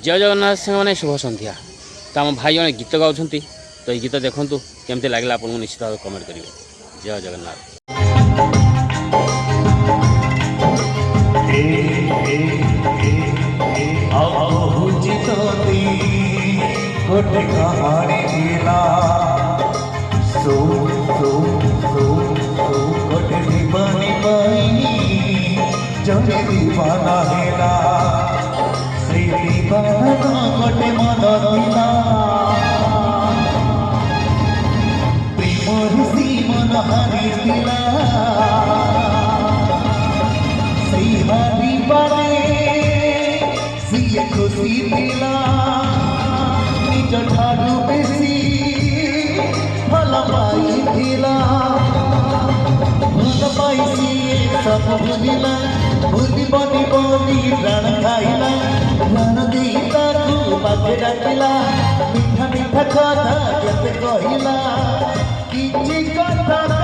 जय जगन्नाथ सामने शुभ सन्ध्या। तो आम भाई जन गीत गाँव तो ये गीत देखूँ केमती लगे आपको निश्चित भाव कमेंट करेंगे। जय जगन्नाथ। गोटे कहानी दिला सो सो सो सो गोटे दीवानी पाई जने दीवाना हेला श्री दीवाना गोटे मन दिला प्रेम ऋषि मन हारी दिला श्री हारी बारे सिए खुशी दिला ठारू बेसी भल पाइला भल पाइसी सब भूलिला भूली बनी बनी प्राण खाइला प्राण देई ताकू पाखे डाकिला मीठा मीठा कथा केते कहिला किछि कथा